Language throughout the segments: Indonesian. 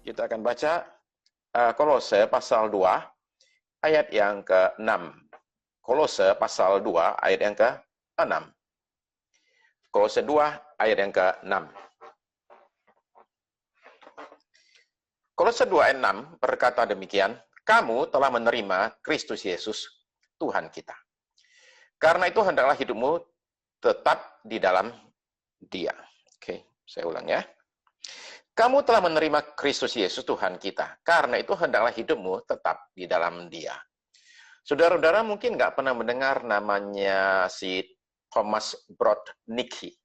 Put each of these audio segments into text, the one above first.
Kita akan baca Kolose pasal 2 ayat yang ke-6. Kolose pasal 2 ayat yang ke-6. Kolose 2 ayat yang ke-6. Kolose 2 ayat 6 berkata demikian, kamu telah menerima Kristus Yesus, Tuhan kita. Karena itu hendaklah hidupmu tetap di dalam Dia. Oke, saya ulang ya. Kamu telah menerima Kristus Yesus Tuhan kita. Karena itu hendaklah hidupmu tetap di dalam Dia. Saudara-saudara mungkin nggak pernah mendengar namanya si Thomas Brodnicki.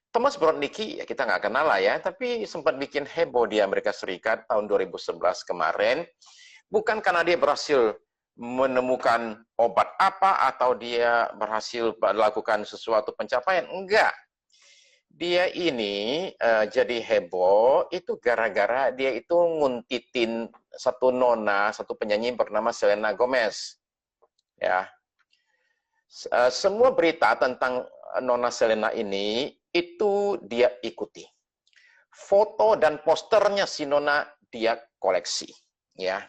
Thomas Brodnicki, ya kita nggak kenal lah ya, tapi sempat bikin heboh di Amerika Serikat tahun 2011 kemarin. Bukan karena dia berhasil menemukan obat apa atau dia berhasil melakukan sesuatu pencapaian. Enggak. Dia ini jadi heboh itu gara-gara dia itu nguntitin satu nona, satu penyanyi bernama Selena Gomez. Ya. Semua berita tentang nona Selena ini itu dia ikuti. Foto dan posternya si nona dia koleksi, ya.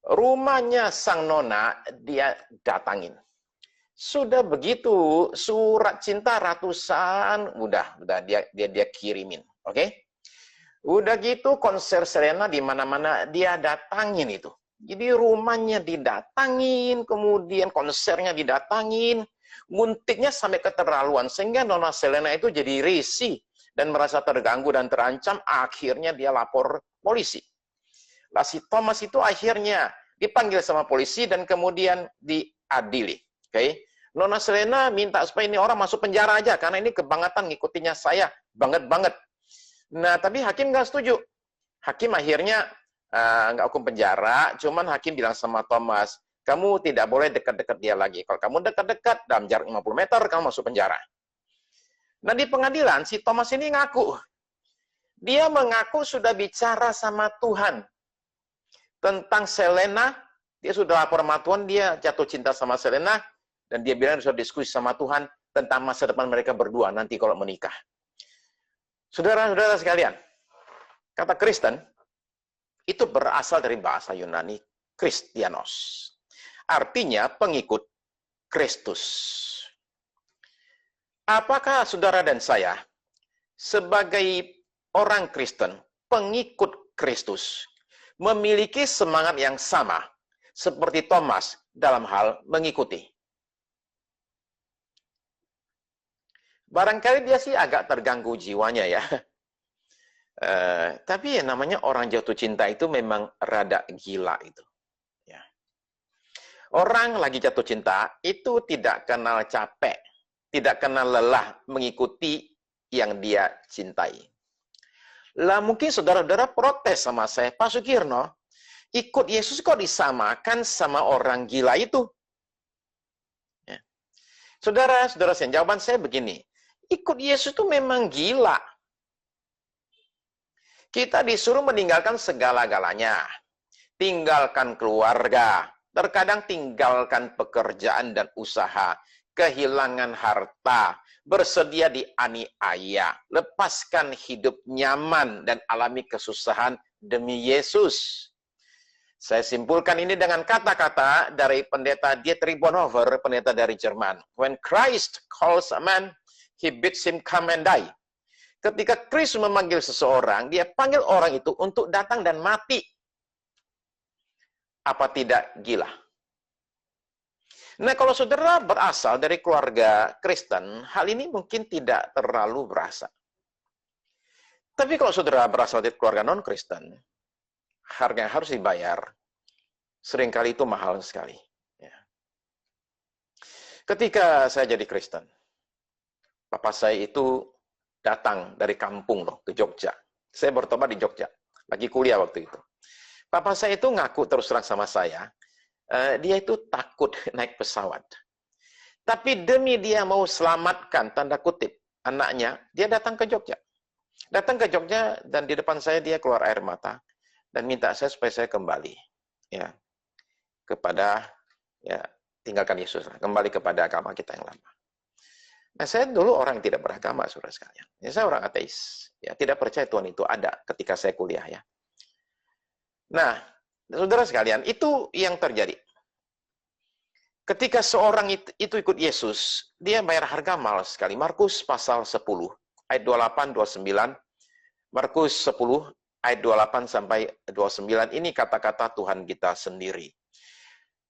Rumahnya sang nona dia datangin. Sudah begitu surat cinta ratusan udah dia kirimin, oke? Udah gitu konser Selena di mana-mana dia datangin itu. Jadi rumahnya didatangin, kemudian konsernya didatangin, nguntiknya sampai keterlaluan sehingga nona Selena itu jadi risih dan merasa terganggu dan terancam, akhirnya dia lapor polisi. Lah si Thomas itu akhirnya dipanggil sama polisi dan kemudian diadili. Oke. Nona Selena minta supaya ini orang masuk penjara aja karena ini kebangetan ngikutinya saya, banget-banget. Nah, tapi hakim nggak setuju. Hakim akhirnya nggak hukum penjara, cuman hakim bilang sama Thomas, kamu tidak boleh dekat-dekat dia lagi. Kalau kamu dekat-dekat dalam jarak 50 meter, kamu masuk penjara. Nah, di pengadilan si Thomas ini ngaku. Dia mengaku sudah bicara sama Tuhan tentang Selena, dia sudah lapor sama Tuhan, dia jatuh cinta sama Selena, dan dia bilang sudah diskusi sama Tuhan tentang masa depan mereka berdua nanti kalau menikah. Saudara-saudara sekalian, kata Kristen, itu berasal dari bahasa Yunani, Kristianos. Artinya pengikut Kristus. Apakah saudara dan saya, sebagai orang Kristen, pengikut Kristus, memiliki semangat yang sama seperti Thomas dalam hal mengikuti? Barangkali dia sih agak terganggu jiwanya ya. Tapi ya namanya orang jatuh cinta itu memang rada gila itu. Ya. Orang lagi jatuh cinta itu tidak kenal capek, tidak kenal lelah mengikuti yang dia cintai. Lah mungkin saudara-saudara protes sama saya, Pak Sukirno, ikut Yesus kok disamakan sama orang gila itu? Ya. Saudara-saudara, jawaban saya begini, ikut Yesus itu memang gila. Kita disuruh meninggalkan segala-galanya. Tinggalkan keluarga, terkadang tinggalkan pekerjaan dan usaha, kehilangan harta, bersedia dianiaya, lepaskan hidup nyaman dan alami kesusahan demi Yesus. Saya simpulkan ini dengan kata-kata dari pendeta Dietrich Bonhoeffer, pendeta dari Jerman. When Christ calls a man, he bids him come and die. Ketika Kristus memanggil seseorang, dia panggil orang itu untuk datang dan mati. Apa tidak gila? Nah, kalau saudara berasal dari keluarga Kristen, hal ini mungkin tidak terlalu berasa. Tapi kalau saudara berasal dari keluarga non-Kristen, harga yang harus dibayar, seringkali itu mahal sekali. Ya. Ketika saya jadi Kristen, papa saya itu datang dari kampung loh ke Jogja. Saya bertobat di Jogja, lagi kuliah waktu itu. Papa saya itu ngaku terus terang sama saya, dia itu takut naik pesawat. Tapi demi dia mau selamatkan, tanda kutip, anaknya, dia datang ke Jogja. Datang ke Jogja dan di depan saya dia keluar air mata dan minta saya supaya saya kembali, ya, kepada, ya, tinggalkan Yesus, kembali kepada agama kita yang lama. Nah, saya dulu orang yang tidak beragama, saudara sekalian. Ya, saya orang ateis. Ya, tidak percaya Tuhan itu ada ketika saya kuliah. Ya. Nah, saudara sekalian, itu yang terjadi. Ketika seorang itu ikut Yesus, dia bayar harga mahal sekali. Markus pasal 10, ayat 28-29. Markus 10, ayat 28 sampai 29. Ini kata-kata Tuhan kita sendiri.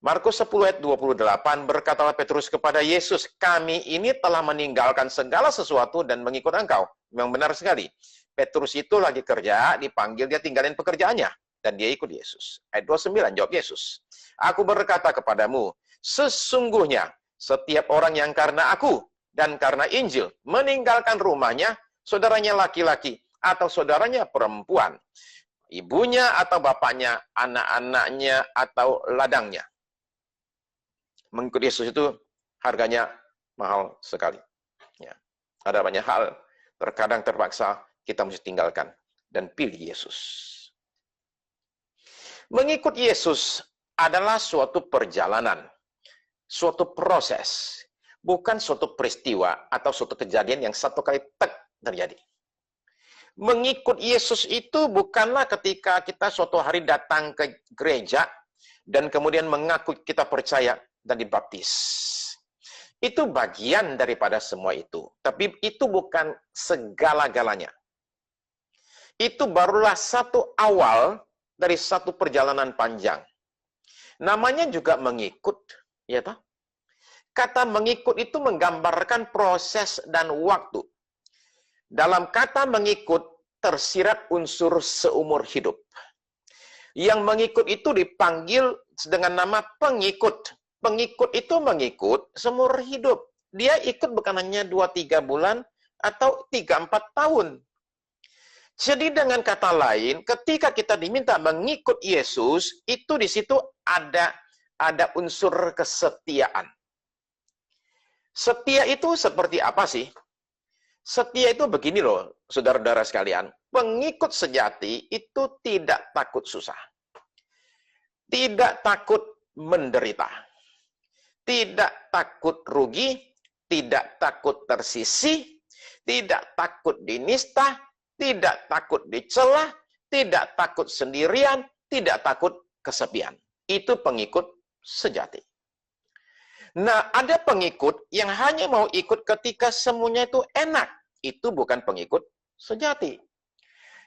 Markus 10 ayat 28, berkatalah Petrus kepada Yesus, kami ini telah meninggalkan segala sesuatu dan mengikut engkau. Memang benar sekali. Petrus itu lagi kerja, dipanggil, dia tinggalin pekerjaannya. Dan dia ikut Yesus. Ayat 29, jawab Yesus. Aku berkata kepadamu, sesungguhnya setiap orang yang karena aku dan karena Injil meninggalkan rumahnya, saudaranya laki-laki atau saudaranya perempuan, ibunya atau bapaknya, anak-anaknya atau ladangnya. Mengikut Yesus itu harganya mahal sekali. Ya. Ada banyak hal, terkadang terpaksa kita mesti tinggalkan dan pilih Yesus. Mengikut Yesus adalah suatu perjalanan, suatu proses, bukan suatu peristiwa atau suatu kejadian yang satu kali terjadi. Mengikut Yesus itu bukanlah ketika kita suatu hari datang ke gereja dan kemudian mengaku kita percaya dan dibaptis. Itu bagian daripada semua itu. Tapi itu bukan segala-galanya. Itu barulah satu awal dari satu perjalanan panjang. Namanya juga mengikut, ya toh? Kata mengikut itu menggambarkan proses dan waktu. Dalam kata mengikut tersirat unsur seumur hidup. Yang mengikut itu dipanggil dengan nama pengikut. Pengikut itu mengikut seumur hidup. Dia ikut bukan hanya 2-3 bulan atau 3-4 tahun. Jadi dengan kata lain, ketika kita diminta mengikut Yesus, itu di situ ada unsur kesetiaan. Setia itu seperti apa sih? Setia itu begini loh, saudara-saudara sekalian. Pengikut sejati itu tidak takut susah. Tidak takut menderita. Tidak takut rugi, tidak takut tersisih, tidak takut dinista, tidak takut dicela, tidak takut sendirian, tidak takut kesepian. Itu pengikut sejati. Nah, ada pengikut yang hanya mau ikut ketika semuanya itu enak. Itu bukan pengikut sejati.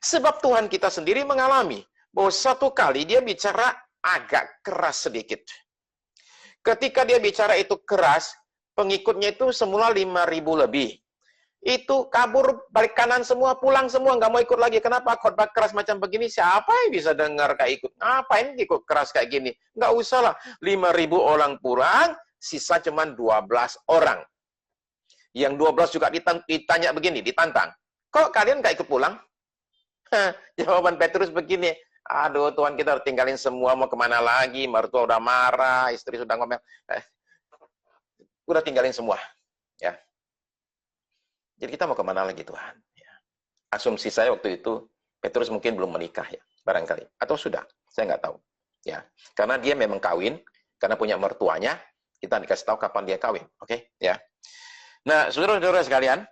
Sebab Tuhan kita sendiri mengalami bahwa satu kali dia bicara agak keras sedikit. Ketika dia bicara itu keras, pengikutnya itu semula 5.000 lebih. Itu kabur, balik kanan semua, pulang semua, nggak mau ikut lagi. Kenapa? Khotbah keras macam begini, siapa yang bisa dengar kayak ikut? Ngapain ikut keras kayak gini? Nggak usah lah, 5.000 orang pulang, sisa cuma 12 orang. Yang 12 juga ditanya begini, ditantang. Kok kalian nggak ikut pulang? Jawaban Petrus begini, aduh Tuhan, kita tinggalin semua, mau kemana lagi? Mertua udah marah, istri sudah ngomel. Udah tinggalin semua. Ya. Jadi kita mau kemana lagi Tuhan? Ya. Asumsi saya waktu itu, Petrus mungkin belum menikah ya, barangkali. Atau sudah, saya nggak tahu. Ya. Karena dia memang kawin, karena punya mertuanya, kita dikasih tahu kapan dia kawin. Oke? Ya. Nah, saudara-saudara sekalian,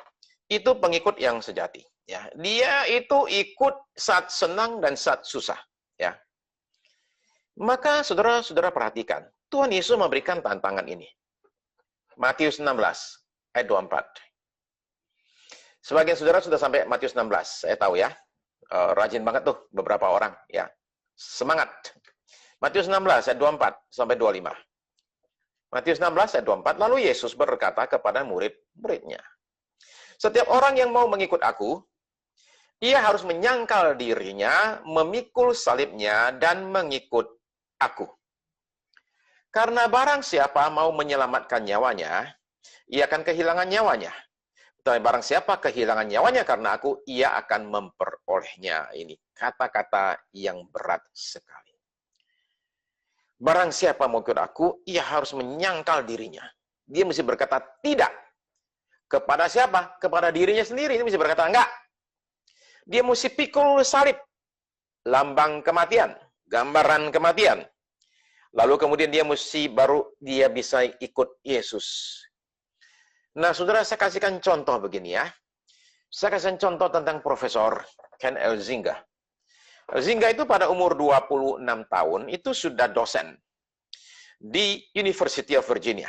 itu pengikut yang sejati. Ya, dia itu ikut saat senang dan saat susah. Ya, maka saudara-saudara perhatikan, Tuhan Yesus memberikan tantangan ini. Matius 16 ayat 24. Sebagian saudara sudah sampai Matius 16, saya tahu ya. Rajin banget tuh beberapa orang. Ya, semangat. Matius 16 ayat 24 sampai 25. Matius 16 ayat 24. Lalu Yesus berkata kepada murid-muridnya, setiap orang yang mau mengikut aku, ia harus menyangkal dirinya, memikul salibnya, dan mengikut aku. Karena barang siapa mau menyelamatkan nyawanya, ia akan kehilangan nyawanya. Tetapi barang siapa kehilangan nyawanya karena aku, ia akan memperolehnya. Ini kata-kata yang berat sekali. Barang siapa mau ikut aku, ia harus menyangkal dirinya. Dia mesti berkata tidak. Kepada siapa? Kepada dirinya sendiri. Dia mesti berkata enggak. Dia mesti pikul salib, lambang kematian, gambaran kematian. Lalu kemudian dia bisa ikut Yesus. Nah, saudara, saya kasihkan contoh begini ya. Saya kasihkan contoh tentang Profesor Ken Elzinga. Zingga itu pada umur 26 tahun itu sudah dosen di University of Virginia.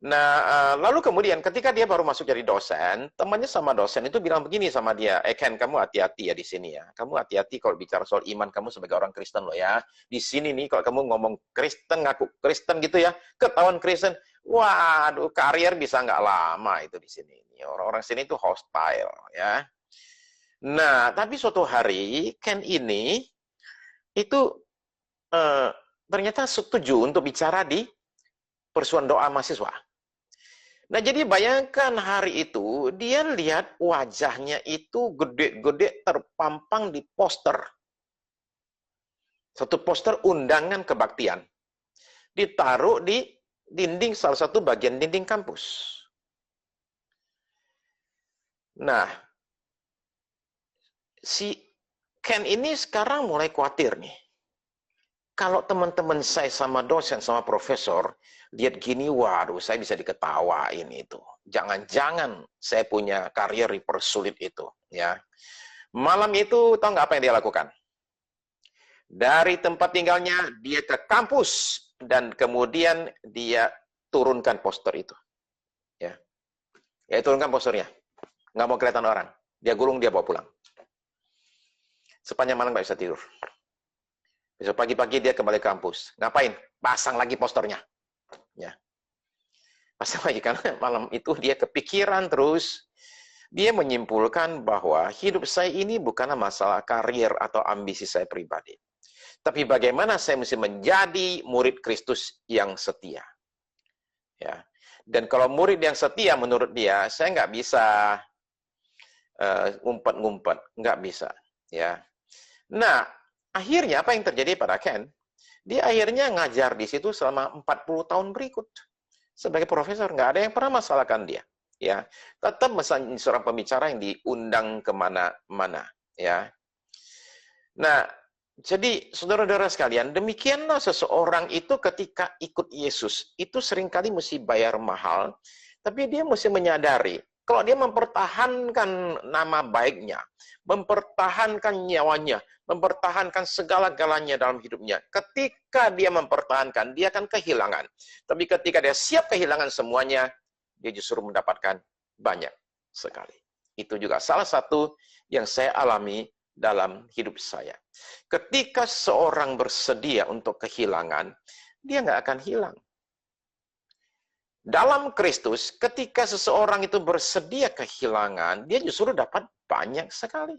Nah, lalu kemudian ketika dia baru masuk jadi dosen, temannya sama dosen itu bilang begini sama dia, Ken, kamu hati-hati ya di sini ya. Kamu hati-hati kalau bicara soal iman kamu sebagai orang Kristen loh ya. Di sini nih kalau kamu ngomong Kristen, ngaku Kristen gitu ya, ketahuan Kristen, waduh, karier bisa nggak lama itu di sini. Orang-orang sini itu hostile ya. Nah, tapi suatu hari Ken ini itu ternyata setuju untuk bicara di persuan doa mahasiswa. Nah, jadi bayangkan hari itu, dia lihat wajahnya itu gede-gede terpampang di poster. Satu poster undangan kebaktian. Ditaruh di dinding salah satu bagian dinding kampus. Nah, si Ken ini sekarang mulai khawatir nih. Kalau teman-teman saya sama dosen, sama profesor, lihat gini, waduh, saya bisa diketawain itu. Jangan-jangan saya punya karier dipersulit itu. Ya. Malam itu, tahu nggak apa yang dia lakukan? Dari tempat tinggalnya, dia ke kampus, dan kemudian dia turunkan poster itu. Ya, turunkan posternya. Nggak mau kelihatan orang. Dia gulung, dia bawa pulang. Sepanjang malam nggak bisa tidur. Besok pagi-pagi dia kembali ke kampus. Ngapain? Pasang lagi posternya. Ya. Pasang lagi, karena malam itu dia kepikiran terus. Dia menyimpulkan bahwa hidup saya ini bukanlah masalah karier atau ambisi saya pribadi. Tapi bagaimana saya mesti menjadi murid Kristus yang setia. Ya. Dan kalau murid yang setia menurut dia, saya nggak bisa ngumpet-ngumpet. Nggak bisa. Ya. Nah, akhirnya apa yang terjadi pada Ken? Dia akhirnya ngajar di situ selama 40 tahun berikut. Sebagai profesor, nggak ada yang pernah masalahkan dia. Ya, tetap seorang pembicara yang diundang kemana-mana. Ya. Nah, jadi saudara-saudara sekalian, demikianlah seseorang itu ketika ikut Yesus, itu seringkali mesti bayar mahal, tapi dia mesti menyadari, kalau dia mempertahankan nama baiknya, mempertahankan nyawanya, mempertahankan segala-galanya dalam hidupnya. Ketika dia mempertahankan, dia akan kehilangan. Tapi ketika dia siap kehilangan semuanya, dia justru mendapatkan banyak sekali. Itu juga salah satu yang saya alami dalam hidup saya. Ketika seorang bersedia untuk kehilangan, dia nggak akan hilang. Dalam Kristus, ketika seseorang itu bersedia kehilangan, dia justru dapat banyak sekali.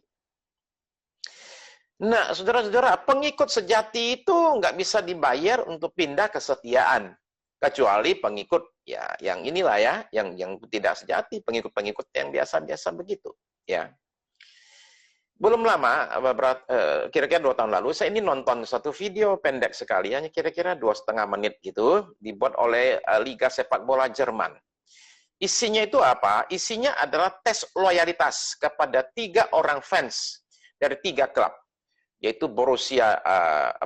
Nah, saudara-saudara, pengikut sejati itu nggak bisa dibayar untuk pindah kesetiaan. Kecuali pengikut, ya, yang inilah ya, yang tidak sejati, pengikut-pengikut yang biasa-biasa begitu. Ya. Belum lama, kira-kira 2 tahun lalu, saya ini nonton satu video pendek sekali, hanya kira-kira 2,5 menit gitu, dibuat oleh Liga Sepak Bola Jerman. Isinya itu apa? Isinya adalah tes loyalitas kepada 3 orang fans dari 3 klub, yaitu Borussia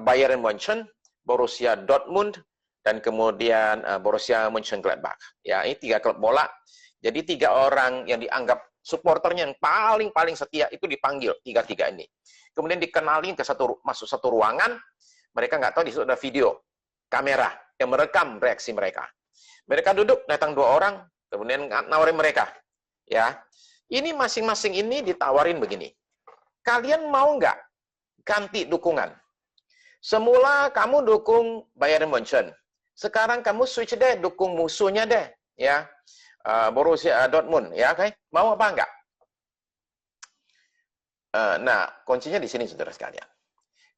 Bayern München, Borussia Dortmund, dan kemudian Borussia Mönchengladbach. Ya, ini 3 klub bola. Jadi 3 orang yang dianggap supporternya yang paling setia itu dipanggil 3 ini. Kemudian dikenalin masuk satu ruangan, mereka nggak tahu di situ ada video kamera yang merekam reaksi mereka. Mereka duduk, datang 2 orang, kemudian nawarin mereka. Ya, ini masing-masing ini ditawarin begini. Kalian mau nggak ganti dukungan? Semula kamu dukung Bayern München, sekarang kamu switch deh, dukung musuhnya deh, ya. Borussia Dortmund, ya, oke? Mau apa enggak? Nah, kuncinya di sini, saudara sekalian.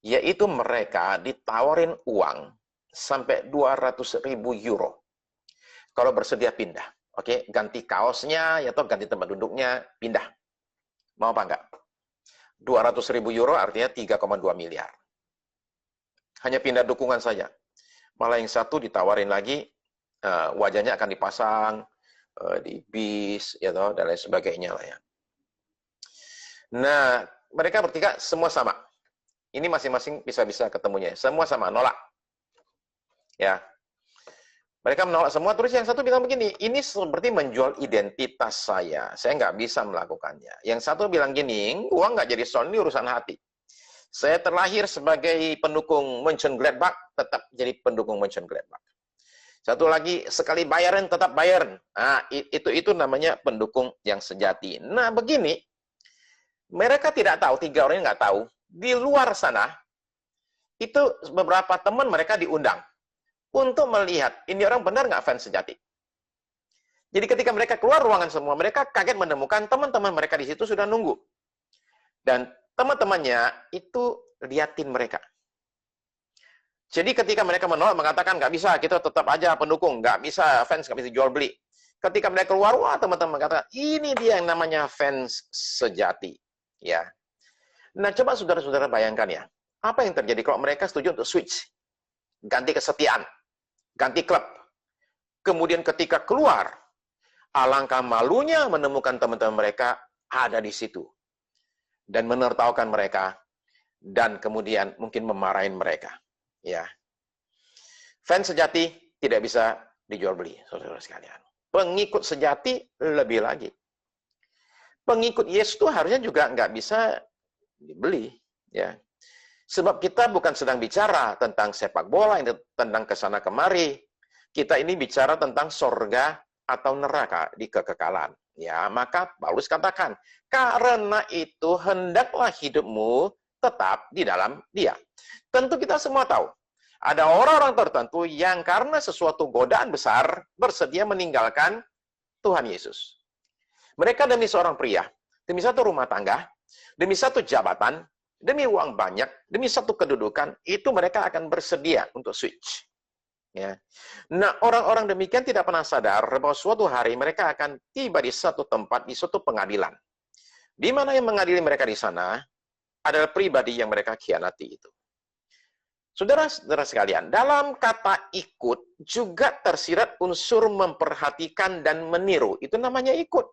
Yaitu mereka ditawarin uang sampai 200.000 euro. Kalau bersedia pindah, oke? Ganti kaosnya, atau ganti tempat duduknya, pindah. Mau apa enggak? 200.000 euro artinya 3,2 miliar. Hanya pindah dukungan saja. Malah yang satu ditawarin lagi, wajahnya akan dipasang, di bis, ya toh, dan lain sebagainya lah ya. Nah, mereka bertiga semua sama. Ini masing-masing bisa-bisa ketemunya. Semua sama, nolak. Ya. Mereka menolak semua, terus yang satu bilang begini, ini seperti menjual identitas saya nggak bisa melakukannya. Yang satu bilang gini, uang nggak jadi soal, ini urusan hati. Saya terlahir sebagai pendukung Mönchengladbach, tetap jadi pendukung Mönchengladbach. Satu lagi, sekali Bayern tetap Bayern. Nah, itu namanya pendukung yang sejati. Nah, begini, mereka tidak tahu, tiga orang ini nggak tahu, di luar sana, itu beberapa teman mereka diundang untuk melihat, ini orang benar nggak fans sejati. Jadi ketika mereka keluar ruangan semua, mereka kaget menemukan teman-teman mereka di situ sudah nunggu. Dan teman-temannya itu liatin mereka. Jadi ketika mereka menolak, mengatakan, nggak bisa, kita tetap aja pendukung, nggak bisa, fans nggak bisa jual beli. Ketika mereka keluar, wah teman-teman mengatakan, ini dia yang namanya fans sejati. Ya. Nah, coba saudara-saudara bayangkan ya, apa yang terjadi kalau mereka setuju untuk switch, ganti kesetiaan, ganti klub. Kemudian ketika keluar, alangkah malunya menemukan teman-teman mereka ada di situ. Dan menertawakan mereka, dan kemudian mungkin memarahin mereka. Ya, fans sejati tidak bisa dijual beli, saudara sekalian. Pengikut sejati lebih lagi. Pengikut Yesus itu harusnya juga nggak bisa dibeli, ya. Sebab kita bukan sedang bicara tentang sepak bola, tentang kesana kemari. Kita ini bicara tentang sorga atau neraka di kekekalan. Ya, maka Paulus katakan, karena itu hendaklah hidupmu tetap di dalam Dia. Tentu kita semua tahu, ada orang-orang tertentu yang karena sesuatu godaan besar bersedia meninggalkan Tuhan Yesus. Mereka demi seorang pria, demi satu rumah tangga, demi satu jabatan, demi uang banyak, demi satu kedudukan, itu mereka akan bersedia untuk switch. Ya. Nah, orang-orang demikian tidak pernah sadar bahwa suatu hari mereka akan tiba di satu tempat, di suatu pengadilan. Di mana yang mengadili mereka di sana adalah pribadi yang mereka khianati itu. Saudara-saudara sekalian, dalam kata ikut juga tersirat unsur memperhatikan dan meniru. Itu namanya ikut.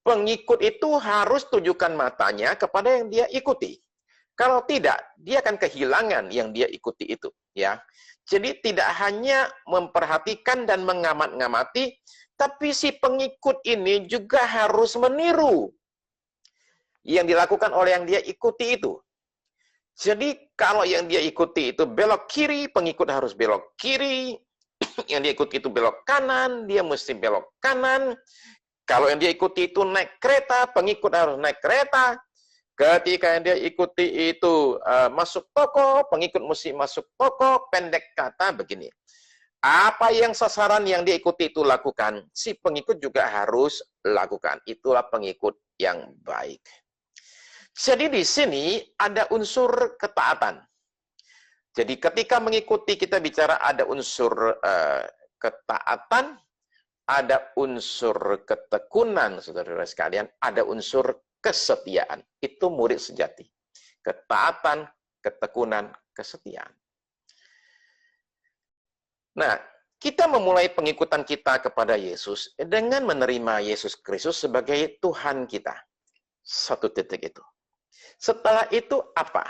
Pengikut itu harus tujukan matanya kepada yang dia ikuti. Kalau tidak, dia akan kehilangan yang dia ikuti itu. Ya, jadi tidak hanya memperhatikan dan mengamat-ngamati, tapi si pengikut ini juga harus meniru yang dilakukan oleh yang dia ikuti itu. Jadi kalau yang dia ikuti itu belok kiri, pengikut harus belok kiri. Yang dia ikuti itu belok kanan, dia mesti belok kanan. Kalau yang dia ikuti itu naik kereta, pengikut harus naik kereta. Ketika yang dia ikuti itu masuk toko, pengikut mesti masuk toko. Pendek kata begini, apa yang sasaran yang dia ikuti itu lakukan, si pengikut juga harus lakukan. Itulah pengikut yang baik. Jadi di sini ada unsur ketaatan. Jadi ketika mengikuti kita bicara ada unsur ketaatan, ada unsur ketekunan, saudara-saudara sekalian, ada unsur kesetiaan. Itu murid sejati. Ketaatan, ketekunan, kesetiaan. Nah, kita memulai pengikutan kita kepada Yesus dengan menerima Yesus Kristus sebagai Tuhan kita. Satu titik itu. Setelah itu apa?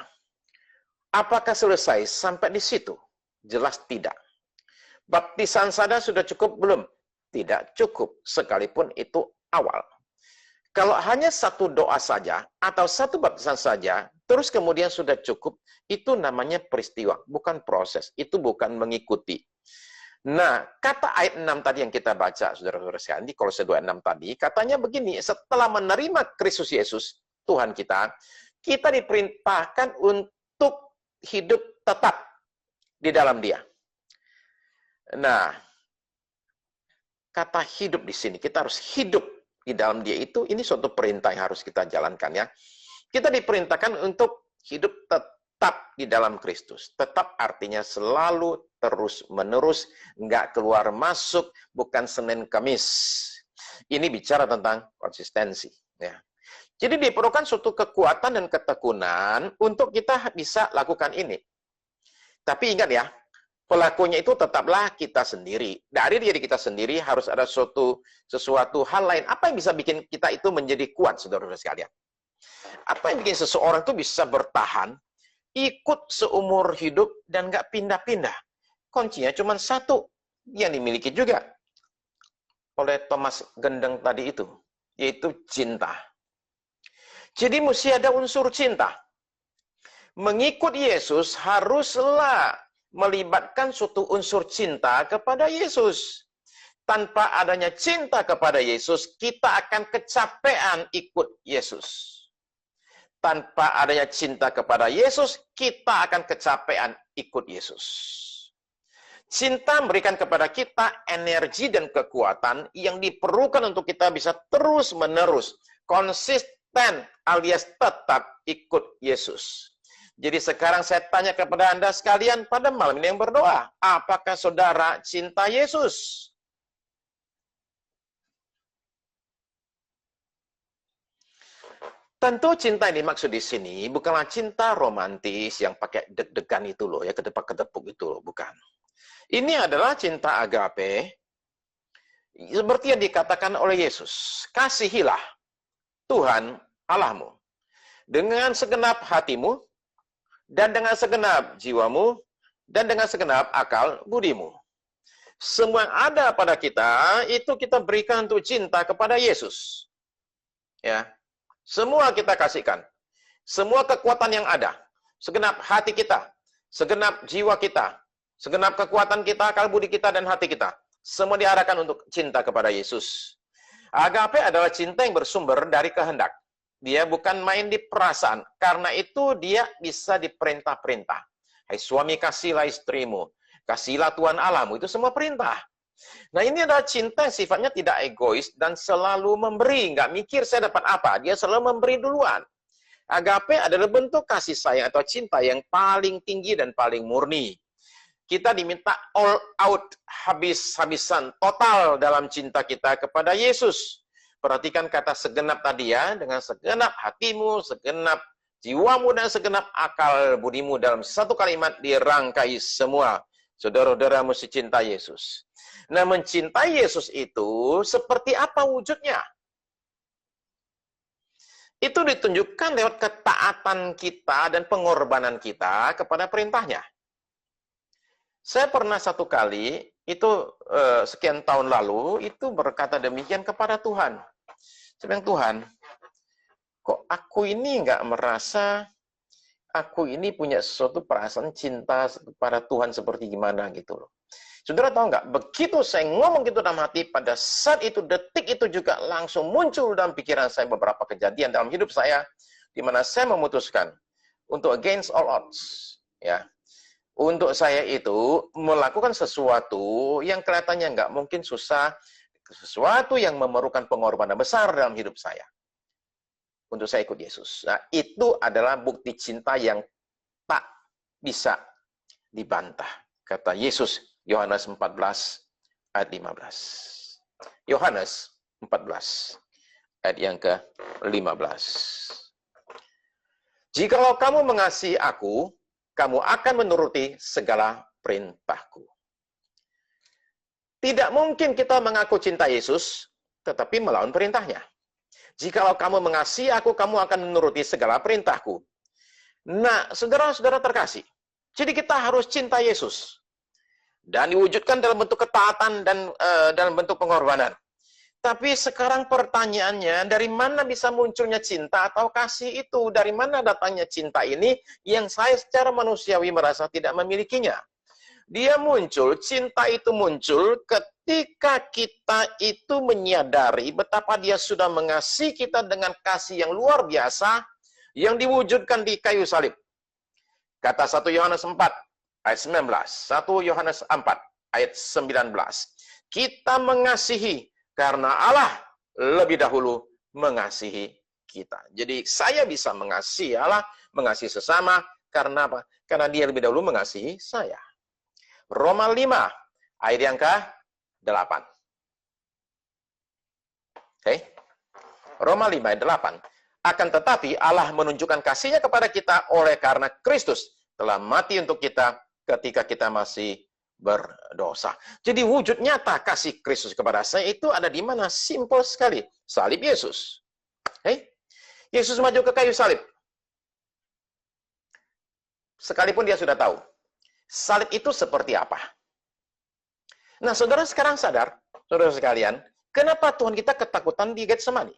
Apakah selesai sampai di situ? Jelas tidak. Baptisan saja sudah cukup belum? Tidak cukup, sekalipun itu awal. Kalau hanya satu doa saja, atau satu baptisan saja, terus kemudian sudah cukup, itu namanya peristiwa, bukan proses. Itu bukan mengikuti. Nah, kata ayat 6 tadi yang kita baca, saudara-saudara sekalian, di Kolose 2:6 tadi, katanya begini, setelah menerima Kristus Yesus, Tuhan kita diperintahkan untuk hidup tetap di dalam Dia. Nah, kata hidup di sini, kita harus hidup di dalam Dia itu, ini suatu perintah yang harus kita jalankan ya. Kita diperintahkan untuk hidup tetap di dalam Kristus. Tetap artinya selalu, terus-menerus, nggak keluar masuk, bukan Senin Kamis. Ini bicara tentang konsistensi. Ya. Jadi diperlukan suatu kekuatan dan ketekunan untuk kita bisa lakukan ini. Tapi ingat ya, pelakunya itu tetaplah kita sendiri. Dari diri kita sendiri harus ada sesuatu hal lain. Apa yang bisa bikin kita itu menjadi kuat, saudara-saudara sekalian? Apa yang bikin seseorang itu bisa bertahan, ikut seumur hidup, dan nggak pindah-pindah? Kuncinya cuma satu, yang dimiliki juga oleh Thomas Gendeng tadi itu, yaitu cinta. Jadi mesti ada unsur cinta. Mengikut Yesus haruslah melibatkan suatu unsur cinta kepada Yesus. Tanpa adanya cinta kepada Yesus, kita akan kecapean ikut Yesus. Tanpa adanya cinta kepada Yesus, kita akan kecapean ikut Yesus. Cinta memberikan kepada kita energi dan kekuatan yang diperlukan untuk kita bisa terus-menerus, konsisten alias tetap ikut Yesus. Jadi sekarang saya tanya kepada Anda sekalian pada malam ini yang berdoa, apakah saudara cinta Yesus? Tentu cinta yang dimaksud di sini bukanlah cinta romantis yang pakai deg-degan itu loh, ya kedepak-kedepuk itu loh, bukan. Ini adalah cinta agape, seperti yang dikatakan oleh Yesus. Kasihilah Tuhan Allahmu dengan segenap hatimu, dan dengan segenap jiwamu, dan dengan segenap akal budimu. Semua yang ada pada kita, itu kita berikan untuk cinta kepada Yesus. Ya, semua kita kasihkan. Semua kekuatan yang ada, segenap hati kita, segenap jiwa kita, segenap kekuatan kita, akal budi kita, dan hati kita, semua diarahkan untuk cinta kepada Yesus. Agape adalah cinta yang bersumber dari kehendak. Dia bukan main di perasaan. Karena itu dia bisa diperintah-perintah. Hai suami, kasihlah istrimu. Kasihlah Tuhan Allahmu. Itu semua perintah. Nah, ini adalah cinta yang sifatnya tidak egois dan selalu memberi. Nggak mikir saya dapat apa. Dia selalu memberi duluan. Agape adalah bentuk kasih sayang atau cinta yang paling tinggi dan paling murni. Kita diminta all out, habis-habisan, total dalam cinta kita kepada Yesus. Perhatikan kata segenap tadi ya, dengan segenap hatimu, segenap jiwamu, dan segenap akal budimu dalam satu kalimat dirangkai semua. Saudara-saudara mesti cinta Yesus. Nah, mencintai Yesus itu seperti apa wujudnya? Itu ditunjukkan lewat ketaatan kita dan pengorbanan kita kepada perintahnya. Saya pernah satu kali, itu sekian tahun lalu, itu berkata demikian kepada Tuhan. Saya bilang, Tuhan, kok aku ini nggak merasa aku ini punya sesuatu perasaan cinta kepada Tuhan seperti gimana gitu loh. Saudara tahu nggak, begitu saya ngomong gitu dalam hati, pada saat itu, detik itu juga langsung muncul dalam pikiran saya beberapa kejadian dalam hidup saya, di mana saya memutuskan untuk against all odds, ya. Untuk saya itu melakukan sesuatu yang kelihatannya nggak mungkin susah, sesuatu yang memerlukan pengorbanan besar dalam hidup saya. Untuk saya ikut Yesus. Nah, itu adalah bukti cinta yang tak bisa dibantah. Kata Yesus, Yohanes 14 ayat 15. Yohanes 14 ayat yang ke-15. Jikalau kamu mengasihi aku, kamu akan menuruti segala perintahku. Tidak mungkin kita mengaku cinta Yesus, tetapi melawan perintahnya. Jikalau kamu mengasihi aku, kamu akan menuruti segala perintahku. Nah, saudara-saudara terkasih, jadi kita harus cinta Yesus. Dan diwujudkan dalam bentuk ketaatan dan dalam bentuk pengorbanan. Tapi sekarang pertanyaannya, dari mana bisa munculnya cinta atau kasih itu? Dari mana datangnya cinta ini yang saya secara manusiawi merasa tidak memilikinya? Dia muncul, cinta itu muncul ketika kita itu menyadari betapa dia sudah mengasihi kita dengan kasih yang luar biasa yang diwujudkan di kayu salib. Kata 1 Yohanes 4 ayat 19. 1 Yohanes 4 ayat 19. Kita mengasihi karena Allah lebih dahulu mengasihi kita. Jadi saya bisa mengasihi Allah, mengasihi sesama, karena apa? Karena dia lebih dahulu mengasihi saya. Roma 5, ayat yang ke-8. Oke? Roma 5, ayat 8. Akan tetapi Allah menunjukkan kasihnya kepada kita oleh karena Kristus telah mati untuk kita ketika kita masih berdosa. Jadi wujud nyata kasih Kristus kepada saya itu ada di mana? Simple sekali. Salib Yesus. Yesus maju ke kayu salib. Sekalipun dia sudah tahu. Salib itu seperti apa? Nah, saudara sekarang sadar, saudara sekalian, kenapa Tuhan kita ketakutan di Getsemani?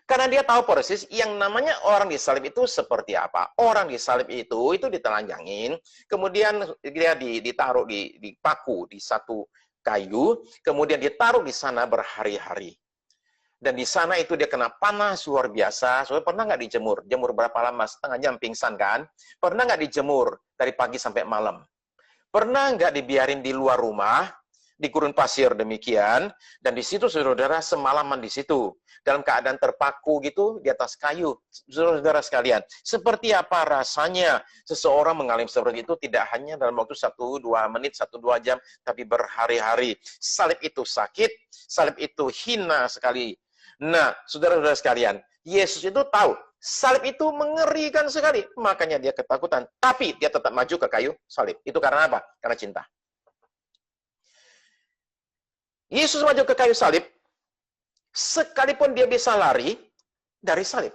Karena dia tahu persis yang namanya orang disalib itu seperti apa. Orang disalib itu ditelanjangin, kemudian dia ditaruh di paku di satu kayu, kemudian ditaruh di sana berhari-hari. Dan di sana itu dia kena panas luar biasa. Soalnya pernah nggak dijemur? Jemur berapa lama? Setengah jam pingsan kan? Pernah nggak dijemur dari pagi sampai malam? Pernah nggak dibiarin di luar rumah, di gurun pasir demikian, dan di situ saudara-saudara semalaman di situ, dalam keadaan terpaku gitu di atas kayu, saudara-saudara sekalian. Seperti apa rasanya seseorang mengalami seperti itu tidak hanya dalam waktu 1-2 menit, 1-2 jam, tapi berhari-hari. Salib itu sakit, salib itu hina sekali. Nah, saudara-saudara sekalian, Yesus itu tahu salib itu mengerikan sekali, makanya dia ketakutan. Tapi dia tetap maju ke kayu salib. Itu karena apa? Karena cinta. Yesus maju ke kayu salib, sekalipun dia bisa lari dari salib.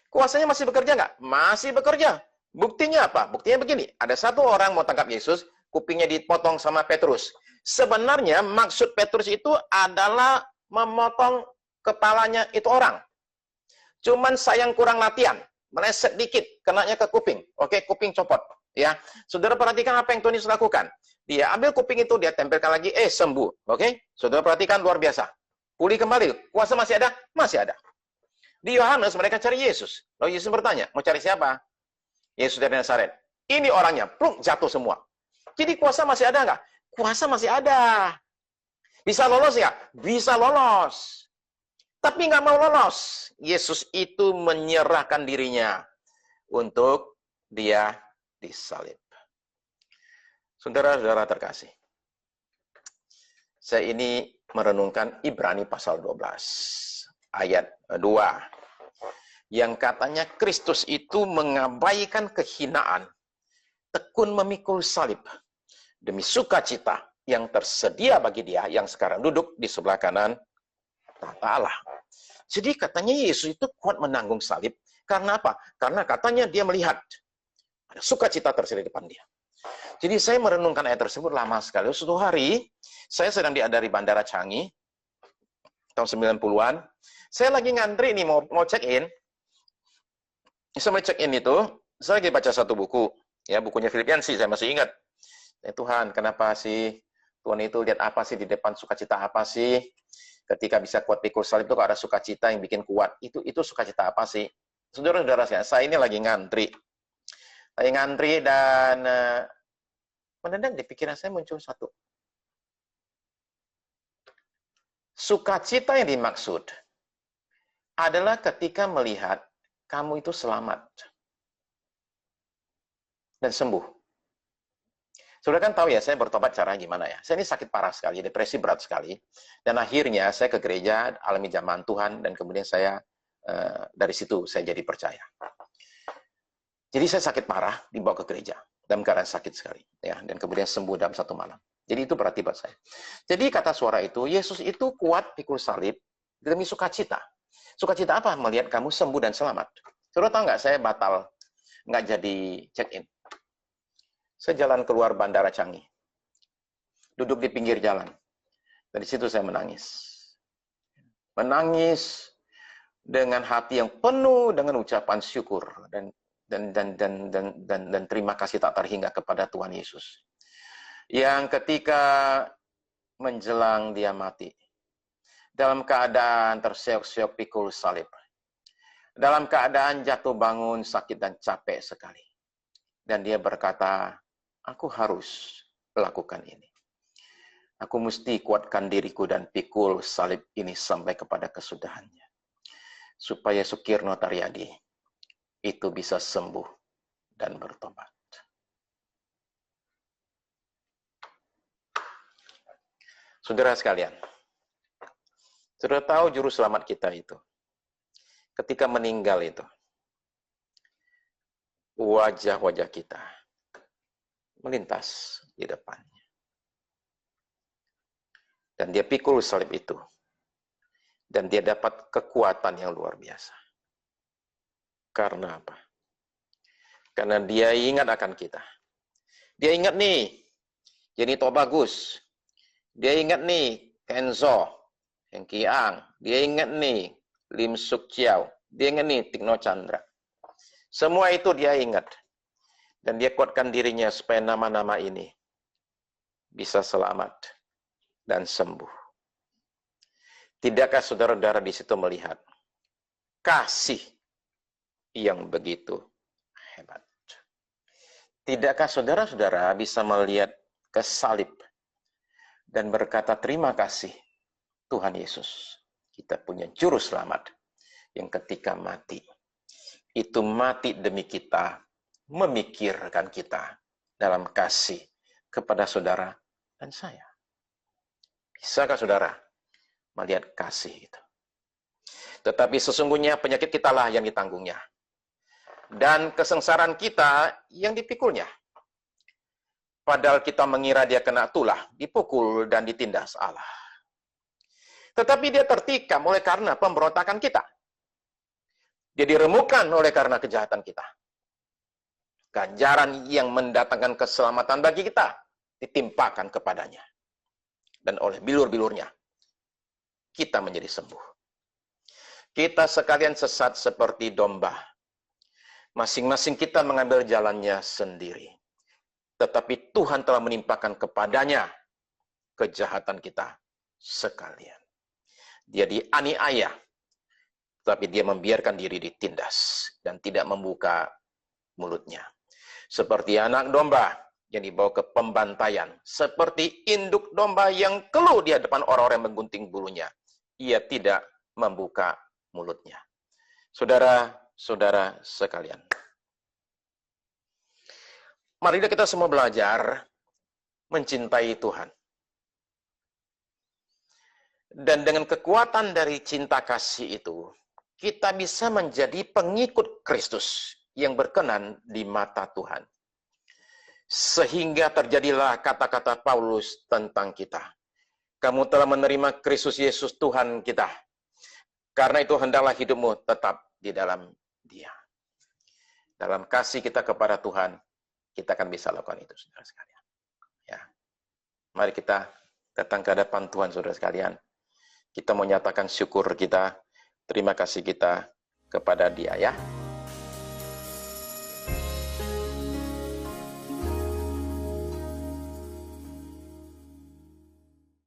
Kuasanya masih bekerja nggak? Masih bekerja. Buktinya apa? Buktinya begini. Ada satu orang mau tangkap Yesus, kupingnya dipotong sama Petrus. Sebenarnya maksud Petrus itu adalah memotong kepalanya itu orang. Cuman sayang kurang latihan, meleset dikit, kenanya ke kuping. Oke, kuping copot. Ya, saudara perhatikan apa yang Tuhan Yesus lakukan. Dia ambil kuping itu, dia tempelkan lagi, sembuh. Oke, saudara perhatikan luar biasa. Pulih kembali, kuasa masih ada? Masih ada. Di Yohanes mereka cari Yesus. Lalu Yesus bertanya, mau cari siapa? Yesus dari Nazaret. Ini orangnya, pluk, jatuh semua. Jadi kuasa masih ada nggak? Kuasa masih ada. Bisa lolos ya? Bisa lolos. Tapi nggak mau lolos. Yesus itu menyerahkan dirinya untuk dia disalib. Saudara-saudara terkasih, saya ini merenungkan Ibrani pasal 12, ayat 2. Yang katanya Kristus itu mengabaikan kehinaan, tekun memikul salib, demi sukacita yang tersedia bagi dia, yang sekarang duduk di sebelah kanan tahta Allah. Jadi katanya Yesus itu kuat menanggung salib. Karena apa? Karena katanya dia melihat ada sukacita tersedia di depan dia. Jadi saya merenungkan ayat tersebut lama sekali. Suatu hari, saya sedang ada di Bandara Changi, tahun 90-an. Saya lagi ngantri nih, mau check-in. Saya mau check-in itu, saya lagi baca satu buku. Ya, bukunya Philip Yancey, saya masih ingat. Ya Tuhan, kenapa sih Tuhan itu lihat apa sih di depan, sukacita apa sih? Ketika bisa kuat pikul salib itu ada sukacita yang bikin kuat. Itu sukacita apa sih? Saudara-saudara saya ini lagi ngantri. Dan mendadak di pikiran saya muncul satu. Sukacita yang dimaksud adalah ketika melihat kamu itu selamat dan sembuh. Saudara kan tahu ya, saya bertobat cara gimana ya. Saya ini sakit parah sekali, depresi berat sekali. Dan akhirnya saya ke gereja, alami jamaan Tuhan, dan kemudian saya dari situ saya jadi percaya. Jadi saya sakit parah, dibawa ke gereja. Dalam keadaan sakit sekali. Ya, dan kemudian sembuh dalam satu malam. Jadi itu berarti buat saya. Jadi kata suara itu, Yesus itu kuat pikul salib demi sukacita. Sukacita apa? Melihat kamu sembuh dan selamat. Saudara tahu nggak, saya batal nggak jadi check-in. Saya jalan keluar Bandara Changi. Duduk di pinggir jalan. Dari situ saya menangis. Menangis dengan hati yang penuh dengan ucapan syukur dan terima kasih tak terhingga kepada Tuhan Yesus. Yang ketika menjelang dia mati, dalam keadaan terseok-seok pikul salib, dalam keadaan jatuh bangun sakit dan capek sekali. Dan dia berkata, aku harus lakukan ini. Aku mesti kuatkan diriku dan pikul salib ini sampai kepada kesudahannya. Supaya Sukirno Taryadi itu bisa sembuh dan bertobat. Saudara sekalian, saudara tahu juru selamat kita itu, ketika meninggal itu, wajah-wajah kita melintas di depannya. Dan dia pikul salib itu. Dan dia dapat kekuatan yang luar biasa. Karena apa? Karena dia ingat akan kita. Dia ingat nih, Jenny Tobagus. Dia ingat nih, Kenzo, Hengki Ang. Dia ingat nih, Lim Suk Chiao, dia ngeni Tikno Chandra. Semua itu dia ingat. Dan dia kuatkan dirinya supaya nama-nama ini bisa selamat dan sembuh. Tidakkah saudara-saudara di situ melihat kasih yang begitu hebat? Tidakkah saudara-saudara bisa melihat ke salib dan berkata terima kasih Tuhan Yesus, kita punya juru selamat yang ketika mati, itu mati demi kita, memikirkan kita dalam kasih kepada saudara dan saya. Bisakah saudara melihat kasih itu? Tetapi sesungguhnya penyakit kita lah yang ditanggungnya. Dan kesengsaraan kita yang dipikulnya. Padahal kita mengira dia kena tulah, dipukul dan ditindas Allah. Tetapi dia tertikam oleh karena pemberontakan kita. Dia diremukkan oleh karena kejahatan kita. Ganjaran yang mendatangkan keselamatan bagi kita ditimpakan kepadanya. Dan oleh bilur-bilurnya, kita menjadi sembuh. Kita sekalian sesat seperti domba. Masing-masing kita mengambil jalannya sendiri. Tetapi Tuhan telah menimpakan kepadanya kejahatan kita sekalian. Dia dianiaya, tapi dia membiarkan diri ditindas dan tidak membuka mulutnya. Seperti anak domba yang dibawa ke pembantaian, seperti induk domba yang keluh di hadapan orang-orang yang menggunting bulunya, ia tidak membuka mulutnya. Saudara-saudara sekalian, mari kita semua belajar mencintai Tuhan. Dan dengan kekuatan dari cinta kasih itu, kita bisa menjadi pengikut Kristus yang berkenan di mata Tuhan. Sehingga terjadilah kata-kata Paulus tentang kita. Kamu telah menerima Kristus Yesus Tuhan kita. Karena itu hendaklah hidupmu tetap di dalam Dia. Dalam kasih kita kepada Tuhan, kita akan bisa lakukan itu, saudara sekalian. Ya. Mari kita datang ke hadapan Tuhan, saudara sekalian. Kita mau nyatakan syukur kita, terima kasih kita kepada Dia, ya.